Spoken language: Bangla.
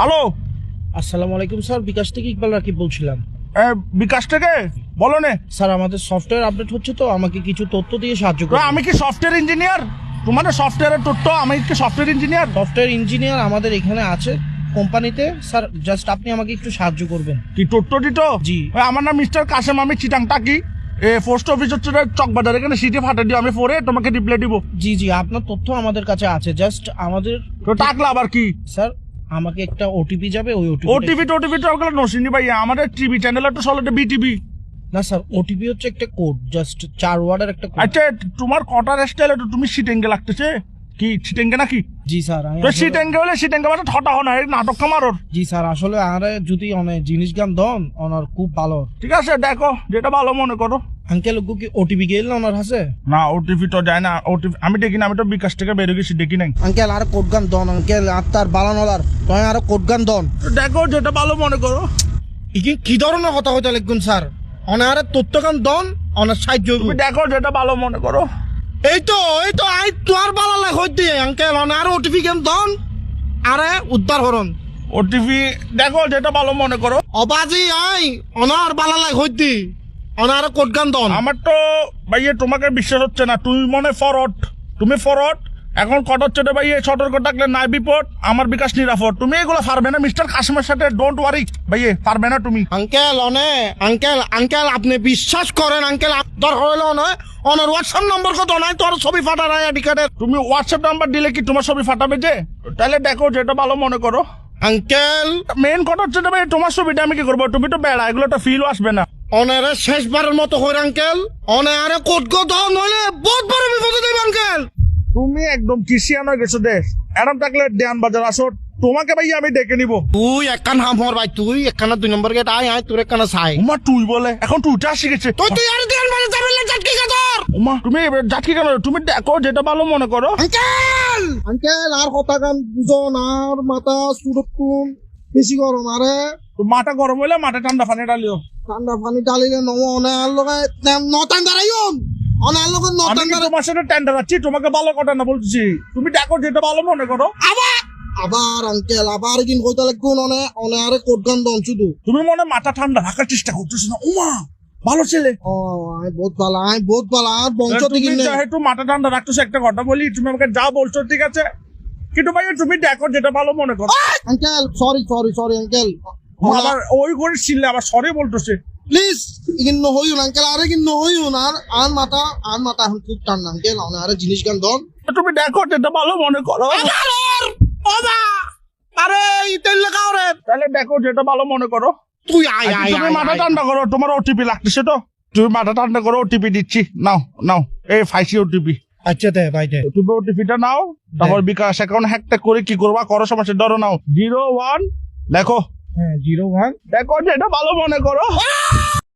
হ্যালো, আসসালামু আলাইকুম স্যার, বিকাশ থেকে ইকবাল রাকিব বলছিলাম। বিকাশ থেকে বলো নে। স্যার আমাদের সফটওয়্যার আপডেট হচ্ছে, তো আমাকে কিছু তথ্য দিয়ে সাহায্য করুন। আমি কি সফটওয়্যার ইঞ্জিনিয়ার? তোমাদের সফটওয়্যারের তথ্য, আমি কি সফটওয়্যার ইঞ্জিনিয়ার? সফটওয়্যার ইঞ্জিনিয়ার আমাদের এখানে আছে কোম্পানিতে। স্যার জাস্ট আপনি আমাকে একটু সাহায্য করবেন। কি তথ্য দিত? জি। আমার নাম মিস্টার কাসেম, আমি চিটাংটা কি পোস্ট অফিস হচ্ছে চকবাজার, এখানে সিটি ফাটা দিও, আমি পরে তোমাকে রিপ্লাই দিব। জি জি, আপনার তথ্য আমাদের কাছে আছে, জাস্ট আমাদের তো টাকলা আবার কি? স্যার আমাকে একটা ওটিপি যাবে, ওই ওটিপি তো ওগুলো নসিনি ভাই, আমাদের টিভি চ্যানেল তো চলে বিটিভি। না স্যার, ওটিপি হচ্ছে একটা কোড, জাস্ট 4 ওয়ার্ডের একটা কোড। আচ্ছা, তোমার কটার স্টাইলে তো তুমি সিটেঙ্গে লাগতেছে কি? সিটেঙ্গে নাকি? জি স্যার, তো সিটেঙ্গে হলে সিটেঙ্গে মানে ঠটা হো না, এই নাটক কামারোর। জি স্যার, আসলে আরে যদি অনেক জিনিস গান দন ওনার খুব ভালো। ঠিক আছে, দেখো যেটা ভালো মনে করো। আঙ্কেল কি ওটিপি গেল না ওনার হাসে? না, ওটিপি তো যায় না, ওটিপি আমি দেখি না, আমি তো বিকাশ থেকে বেরো গেছি, দেখি নাই। আঙ্কেল আর কোড গান দন, আঙ্কেল আত্মার বালানলার তুই আর কোড গান দন। দেখো যেটা ভালো মনে করো। কি ধরনের কথা হইতে লিখুন স্যার? অনারে তথ্য গান দন, অনার সাহায্য তুমি দেখো যেটা ভালো মনে করো। এই তো আই তোর বালা লাগ হইতে আঙ্কেল অনার ওটিপি গান দন, আরে উদ্ধার হরন। ওটিপি দেখো যেটা ভালো মনে করো। অবাজি আই অনার বালা লাগ হইতে অনার কোড গান দন। আমার তো ভাইয়ে তোমাকে বিশ্বাস হচ্ছে না, তুমি মনে ফরওয়ার্ড, তুমি ফরওয়ার্ড। এখন কট হচ্ছে রে ভাইয়ে, সতর্ক থাকলে নাই বিপদ, আমার বিকাশ নিরাপদ। তুমি এগুলো পারবে না মিস্টার কাসিমের সাথে, ডোন্ট ওয়ারি ভাইয়ে, পারবে না তুমি। আঙ্কেল আঙ্কেল আপনি বিশ্বাস করেন আঙ্কেল, দর হইল না অনার হোয়াটসঅ্যাপ নম্বর কত নাই তোর ছবি ফাটা নাই আইডি কার্ডের। তুমি হোয়াটসঅ্যাপ নাম্বার দিলে কি তোমার ছবি ফাটাবে যে? তাহলে দেখো যেটা ভালো মনে করো। আঙ্কেল মেন কথা হচ্ছে ভাই, তোমার ছবিটা আমি কি করবো? তুমি তো বেড়া, এগুলো তো ফিলও আসবে না। অনারে শেষবারের মতো হইর আঙ্কেল, অনারে কোড গো দাও নইলে বহুত বড় বিপদে দেব আঙ্কেল। তুমি একদম কিসিয়ান হয়ে গেছো দেশ। এরম থাকলে দেয়ান বাজার আসো, তোমাকে ভাই আমি ডেকে নিবো। তুই একখান হাম হর ভাই, তুই একখানা 2 নম্বর গেট আয় তোর একখানা চাই। উমা তুই বলে, এখন তুইটা শিখেছে। তুই আর দেন বাজে যাবেন জাটকি গাদর। উমা তুমি যাচ্ছি কেন? তুমি দেখো যেটা ভালো মনে করো। আঙ্কেল আর কথা গান বুঝন, আর মাথা সুরক্ষণ বেশি গরম, আরে তো মাথা গরম হইলে মাথা ঠান্ডা পানি ডালিও। ঠান্ডা পানি ডালিলে নম অনার লগে নটান দাঁড়াইন, অনার লগে আমি নটান কি তোমার সাথে টেন্ডার আছি? তোমাকে ভালো কথা না বলছি, তুমি দেখো যেটা ভালো মনে করো। আবার আঙ্কেল আবার কিন কইতা লাগুন অনারে কোড গান দন শুধু। তুমি মনে মাথা ঠান্ডা রাখার চেষ্টা করতেছো না? উমা ভালো ছেলে। ও আই বহুত ভালো আর বংশ তুমি থেকে যেহেতু মাথা ঠান্ডা রাখতেছো, একটা কথা বলি, তুমি আমাকে যা বলছো ঠিক আছে, কিন্তু ভাই তুমি দেখো যেটা ভালো মনে করো। আঙ্কেল সরি আঙ্কেল, আবার ওই করে ছিলে আবার সরি বলতেছে। প্লিজ ইগিন নহইউন আঙ্কেল, আরে কিন নহইউন আর মাথা এখন খুব ঠান্ডা আঙ্কেল, অনারে জিনিস গান দন। তুমি দেখো যেটা ভালো মনে করো। আরে ইতেল লাগাও রে, তাহলে দেখো যেটা ভালো মনে করো। তুই আয় তুমি মাথা ঠান্ডা করো, তোমার ওটিপি লাগতেছে তো, তুমি মাথা ঠান্ডা করো, ওটিপি দিচ্ছি, নাও এই ফাইসি ওটিপি। আচ্ছা দে ভাই দে, তুমি ওটিপিটা নাও, তারপর বিকাশ অ্যাকাউন্ট হ্যাকটা করে কি করবা করো, সমস্যা ধরো নাও 01 দেখো। হ্যাঁ 01 দেখো যেটা ভালো মনে করো।